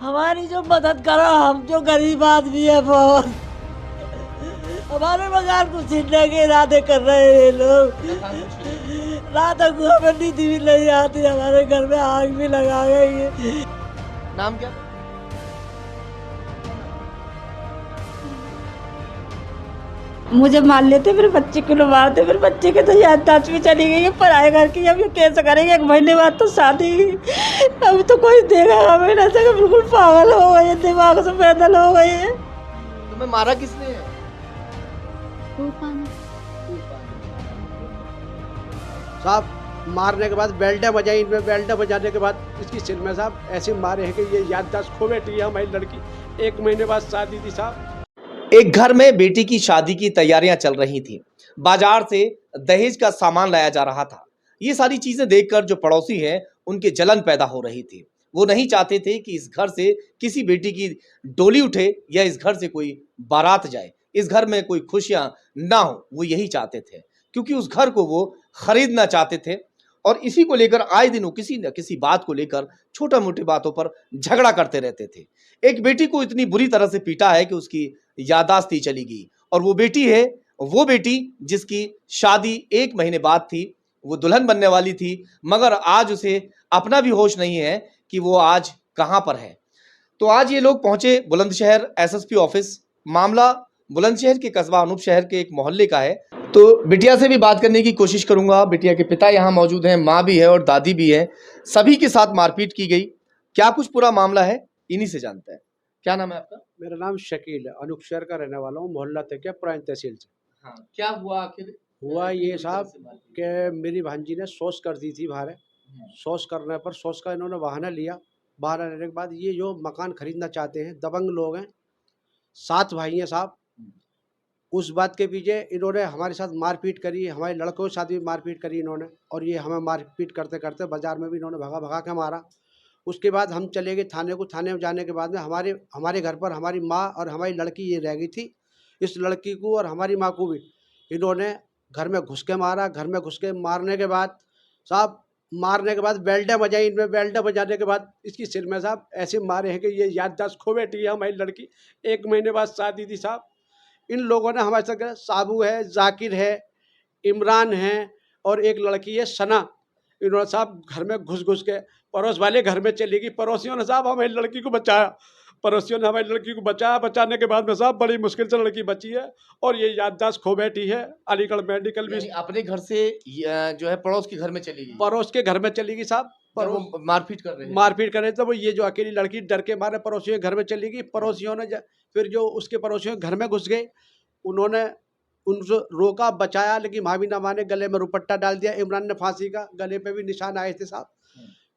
हमारी जो मदद करो, हम जो गरीब आदमी है बहुत, हमारे मकान को छीनने के इरादे कर रहे हैं ये लोग। रात को हमें नींद भी नहीं आती, हमारे घर में आग भी लगा गई। नाम क्या? मुझे मार लेते, मेरे बच्चे को लो मारते, मेरे बच्चे के तो याददाश्त भी चली गई है पराए घर की। अब ये कैसे करेंगे? 1 महीने बाद तो शादी, अभी तो कोई देगा हमें ना सके। बिल्कुल पागल हो गए, दिमाग से पैदल हो गए हैं। तुम्हें मारा किसने है? साहब मारने के बाद बेल्टें बजाई, इनमें बेल्टें बजाने के बाद इसकी सिर में साहब ऐसे मारे हैं कि ये याददाश्त खो बैठी है हमारी लड़की। 1 महीने बाद शादी थी साहब। एक घर में बेटी की शादी की तैयारियां चल रही थी। बाजार से दहेज का सामान लाया जा रहा था। ये सारी चीजें देखकर जो पड़ोसी हैं उनके जलन पैदा हो रही थी। वो नहीं चाहते थे कि इस घर से किसी बेटी की डोली उठे या इस घर से कोई बारात जाए, इस घर में कोई खुशियां ना हो। वो यही चाहते थे क्योंकि उस घर को वो खरीदना चाहते थे और इसी को लेकर आए दिन वो किसी न किसी बात को लेकर छोटा मोटी बातों पर झगड़ा करते रहते थे। एक बेटी को इतनी बुरी तरह से पीटा है कि उसकी याददाश्त ही चली गई। और वो बेटी है, वो बेटी जिसकी शादी 1 महीने बाद थी, वो दुल्हन बनने वाली थी, मगर आज उसे अपना भी होश नहीं है कि वो आज कहां पर है। तो आज ये लोग पहुंचे बुलंदशहर एसएसपी ऑफिस। मामला बुलंदशहर के कस्बा अनूप शहर के एक मोहल्ले का है। तो बिटिया से भी बात करने की कोशिश करूंगा। बिटिया के पिता यहाँ मौजूद हैं, माँ भी है और दादी भी है। सभी के साथ मारपीट की गई। क्या कुछ पूरा मामला है, इन्हीं से जानते हैं। क्या नाम है आपका? मेरा नाम शकील है, अनूप शहर का रहने वाला हूँ, मोहल्ला तकिया पुरानी तहसील से। हाँ, क्या हुआ आखिर? हुआ ये साहब कि मेरी भांजी ने शौच कर दी थी बाहर। शौच करने पर शौच का इन्होंने बहाना लिया। बहाना लेने के बाद ये जो मकान खरीदना चाहते हैं, दबंग लोग हैं, 7 भाई हैं साहब। उस बात के पीछे इन्होंने हमारे साथ मारपीट करी, हमारे लड़कों के साथ भी मारपीट करी इन्होंने। और ये हमें मारपीट करते करते बाजार में भी इन्होंने भगा भगा के मारा। उसके बाद हम चले गए थाने को। थाने में जाने के बाद में हमारे घर पर हमारी माँ और हमारी लड़की ये रह गई थी। इस लड़की को और हमारी माँ को भी इन्होंने घर में घुस के मारा। घर में घुस के मारने के बाद साहब, मारने के बाद बेल्टें बजाई, इनमें बेल्टें बजाने के बाद इसकी सिर में साहब ऐसे मारे हैं कि ये याददाश्त खो बैठी है हमारी लड़की। 1 महीने बाद शादी थी साहब। इन लोगों ने हमारे साथ, साबू है, जाकिर है, इमरान है और एक लड़की है सना। इन्होंने साहब घर में घुस घुस के पड़ोस वाले घर में चली गई। पड़ोसियों ने साहब हमारी लड़की को बचाया। पड़ोसियों ने हमारी लड़की को बचाया। बचाने के बाद में साहब बड़ी मुश्किल से लड़की बची है और ये याददाश्त खो बैठी है। अलीगढ़ मेडिकल भी यानी अपने घर से जो है पड़ोस के घर में चली गई। पड़ोस के घर में चली गई साहब। जब वो मारपीट कर रहे हैं। मारपीट कर रहे थे, वो ये जो अकेली लड़की डर के मारे पड़ोसियों के घर में चली गई। पड़ोसियों ने फिर जो उसके पड़ोसियों के घर में घुस गए, उन्होंने उनसे रोका, बचाया, लेकिन भाभी ना माने। गले में रुपट्टा डाल दिया इमरान ने फांसी का। गले पे भी निशान आए थे साहब।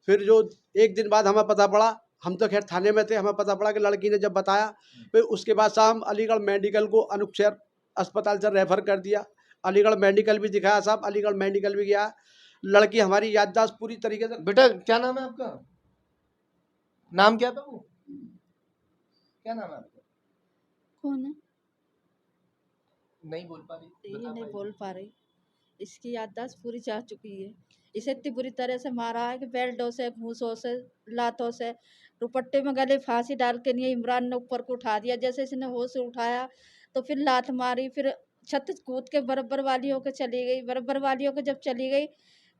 फिर जो 1 दिन बाद हमें पता पड़ा, हम तो खैर थाने में थे, हमें पता पड़ा कि लड़की ने जब बताया, फिर उसके बाद साहब हम अलीगढ़ मेडिकल को अनूप शहर अस्पताल से रेफर कर दिया। अलीगढ़ मेडिकल भी दिखाया साहब, अलीगढ़ मेडिकल भी गया। लड़की हमारी याददाश्त पूरी तरीके से। बेटा क्या नाम है आपका? नाम क्या बाबू? क्या नाम है आपका? कौन है? नहीं बोल पा रही? ये नहीं बोल पा रही। इसकी याददाश्त पूरी जा चुकी है। इसे इतनी बुरी तरह से मारा है कि बेल्टों से, घूंसों से, लातों से, दुपट्टे में गले फांसी डाल के नहीं, इमरान ने ऊपर को उठा दिया। जैसे इसने होश उठाया तो फिर लात मारी, फिर छत कूद के बराबर वाली होकर चली गई। बराबर वाली होकर जब चली गई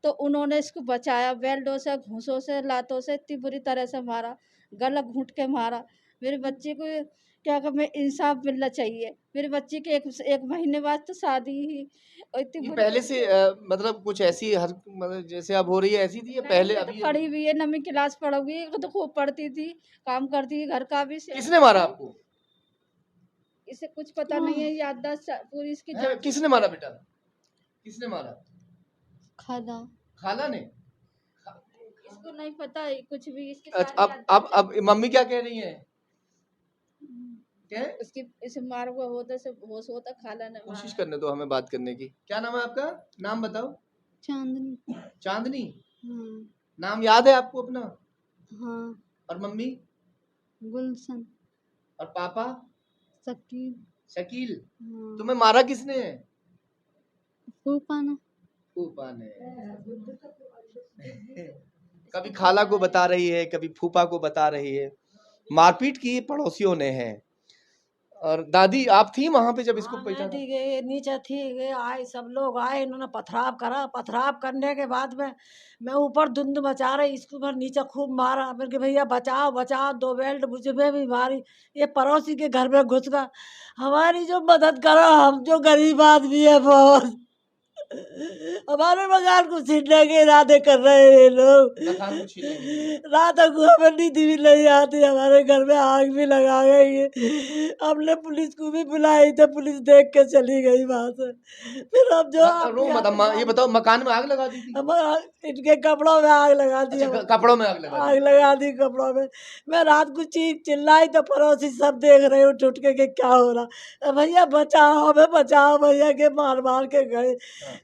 तो उन्होंने इसको बचाया। बेल्टों से, घूंसों से, लातों से इतनी बुरी तरह से मारा, गला घूंट के मारा। मेरे बच्चे को क्या कहूँ मैं, इंसाफ मिलना चाहिए। मेरे बच्चे के 1 महीने बाद तो शादी ही, और इतनी ये बुरी पहले से मतलब कुछ ऐसी हर मतलब जैसे अब हो रही है ऐसी थी या पहले तो अभी? पढ़ी हुई है, 9वीं क्लास पढ़ी हुई है, तो खूब पढ़ती थी, काम करती थी, घर का भी। किसने मारा आपको? इसे कुछ पता नहीं है, याददाश्त पूरी इसकी हैं? जा किसने मारा बेटा? किसने मारा? खाला। खाला ने? इसको नहीं पता है कुछ भी। इसकी अच्छा, सारी अब मम्मी क्या कह रही है? क्या है? इसकी इसे मार हुआ होता से होश होता, खाला ने कोशिश मारा। करने दो हमें बात करने की। क्या नाम है आपका? नाम बताओ। चांदनी। चांदनी? हाँ। नाम याद है आपको अपना? हाँ। और मम्मी? गुलशन। और पापा? शकील। शकील? हाँ। तुम्हें मारा किसने? फूफा ने। फूफा ने। कभी खाला को बता रही है, कभी फूफा को बता रही है। मारपीट की पड़ोसियों ने है। और दादी आप थी वहां पे जब इसको हाँ, पीटा मैं था? थी गई नीचे थी गए आए सब लोग आए इन्होंने पथराव करा। पथराव करने के बाद में मैं ऊपर धुंध मचा रही इसको मैं नीचे खूब मारा। मैंने कि भैया बचाओ बचाओ। 2 बेल्ट मुझे में भी मारी। ये पड़ोसी के घर में घुस गया। हमारी जो मदद करो हम जो गरीब आदमी है बहुत। हमारे मकान को छीनने के इरादे कर रहे हैं ये लोग। मकान को छीनने के लिए। रात को हमें नींद भी नहीं आती। हमारे घर में आग भी लगा गई है। हमने पुलिस को भी बुलाई तो पुलिस देख के चली गई वहां से। फिर हम जो रो मत अम्मा, ये बताओ मकान में आग लगा दी थी? हम इनके कपड़ों में आग लगा दी। अच्छा, कपड़ों में आग लगा आग दी। लगा दी कपड़ों में। मैं रात को चीख चिल्लाई तो पड़ोसी सब देख रहे उठ उठ के क्या हो रहा। भैया बचाओ हमें बचाओ भैया के मार मार के गए।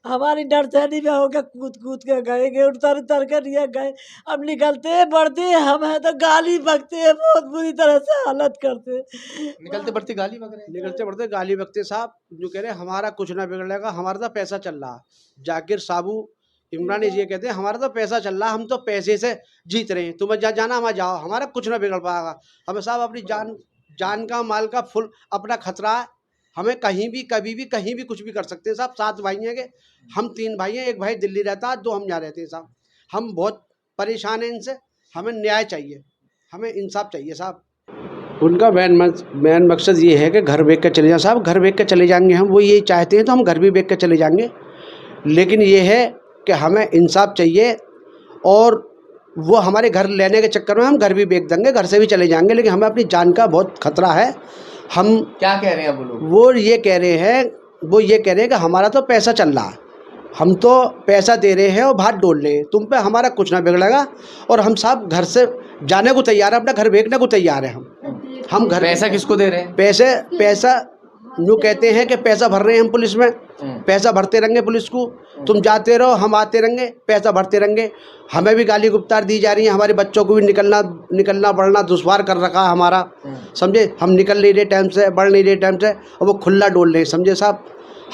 हमारी डरथैनी में होके कूद कूद के गए उतर उतर के लिए गए। अब निकलते बढ़ते हमें तो गाली बकते हैं बहुत बुरी तरह से हालत करते। निकलते बढ़ते गाली वगैरह? निकलते पड़ते गाली बकते साहब जो कह रहे हमारा कुछ ना बिगड़ेगा, हमारा तो पैसा चल रहा। जाकिर साबू इमरानी जी कहते हैं हमारा तो पैसा चल रहा, हम तो पैसे से जीत रहे हैं, तुम्हें जहाँ जाना वहाँ जाओ, हमारा कुछ ना बिगड़ पाएगा। हमें साहब अपनी जान का माल का फुल अपना खतरा है। हमें कहीं भी कभी भी कहीं भी कुछ भी कर सकते हैं साहब। 7 भाई हैं के हम 3 भाई हैं, एक भाई दिल्ली रहता है, 2 हम यहाँ रहते हैं साहब। हम बहुत परेशान हैं इनसे। हमें न्याय चाहिए, हमें इंसाफ चाहिए साहब। उनका मेन मकसद ये है कि घर बेच के चले जाएं साहब। घर बेच के चले जाएंगे हम, वो ये चाहते हैं तो हम घर भी बेच के चले जाएंगे। लेकिन ये है कि हमें इंसाफ चाहिए और वो हमारे घर लेने के चक्कर में हम घर भी बेच देंगे, घर से भी चले जाएंगे। लेकिन हमें अपनी जान का बहुत खतरा है। हम क्या कह रहे हैं वो लोग? वो ये कह रहे हैं कि हमारा तो पैसा चल रहा है, हम तो पैसा दे रहे हैं और भात डोल रहे हैं, तुम पे हमारा कुछ ना बिगड़ेगा। और हम साहब घर से जाने को तैयार है, अपना घर बेचने को तैयार है। हम घर पैसा किसको दे रहे हैं? पैसा यूँ कहते हैं कि पैसा भर रहे हैं हम पुलिस में। पैसा भरते रहेंगे पुलिस को, तुम जाते रहो हम आते रहेंगे, पैसा भरते रहेंगे। हमें भी गाली गुप्तार दी जा रही है, हमारे बच्चों को भी निकलना बढ़ना दुश्वार कर रखा हमारा, समझे। हम निकल नहीं रहे टाइम से, बढ़ नहीं रहे टाइम से, और वो खुला डोल रहे, समझे साहब।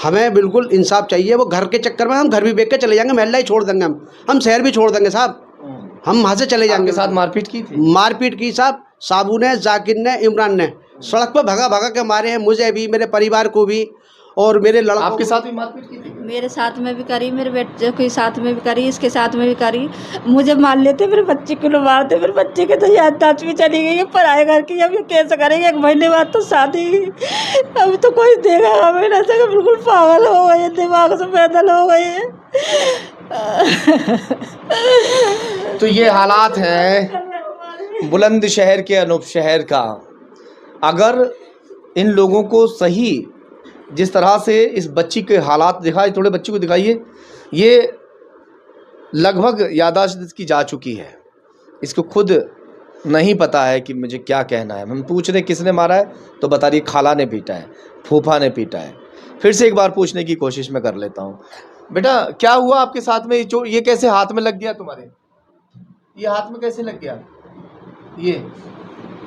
हमें बिल्कुल इंसाफ चाहिए। वो घर के चक्कर में हम घर भी बेच के चले जाएंगे, महल्ला ही छोड़ देंगे, हम शहर भी छोड़ देंगे साहब। हम वहाँ से चले जाएंगे। साथ मारपीट की थी? मारपीट की साहब, साबू ने, जाकिर ने, इमरान ने सड़क पर भगा के मारे हैं, मुझे भी, मेरे परिवार को भी, और मेरे लड़कों। आपके साथ भी मारपीट की थी? मेरे साथ में भी करी, मेरे बेटे के साथ में भी करी, इसके साथ में भी करी। मुझे मार लेते, मेरे बच्चे को न मारते। मेरे बच्चे के तो याददाश्त भी चली गई है पढ़ाई घर की। अब ये कैसे करेंगे? 1 महीने बाद तो शादी। अब तो कोई देगा हमें ना सके। बिल्कुल पागल हो गए, दिमाग से पैदल हो गए हैं। तो ये हालात है बुलंदशहर के, अनूप शहर का। अगर इन लोगों को सही जिस तरह से इस बच्ची के हालात दिखाए, थोड़े बच्ची को दिखाइए, ये लगभग याददाश्त इसकी जा चुकी है, इसको खुद नहीं पता है कि मुझे क्या कहना है। हम पूछ रहे किसने मारा है तो बता रही खाला ने पीटा है, फूफा ने पीटा है। फिर से एक बार पूछने की कोशिश मैं कर लेता हूँ, बेटा क्या हुआ आपके साथ में? ये कैसे हाथ में लग गया तुम्हारे? ये हाथ में कैसे लग गया? ये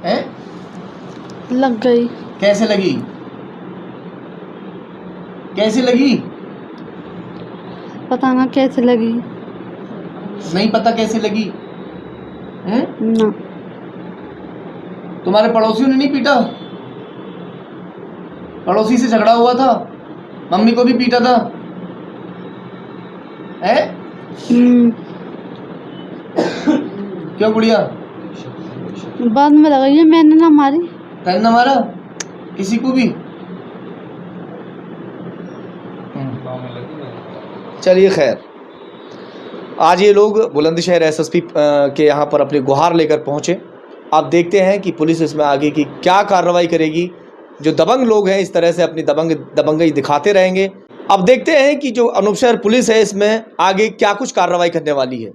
है लग गई। कैसे लगी? कैसे लगी? पता ना कैसे लगी। नहीं पता कैसे लगी? ना। तुम्हारे पड़ोसियों ने नहीं पीटा? पड़ोसी से झगड़ा हुआ था, मम्मी को भी पीटा था है? क्यों गुड़िया? बाद में लगाई है, मैंने ना मारी। तैने ना मारा किसी को भी? चलिए खैर, आज ये लोग बुलंदशहर एसएसपी के यहाँ पर अपनी गुहार लेकर पहुँचे। आप देखते हैं कि पुलिस इसमें आगे की क्या कार्रवाई करेगी। जो दबंग लोग हैं इस तरह से अपनी दबंगई दिखाते रहेंगे। अब देखते हैं कि जो अनूप शहर पुलिस है इसमें आगे क्या कुछ कार्रवाई करने वाली है।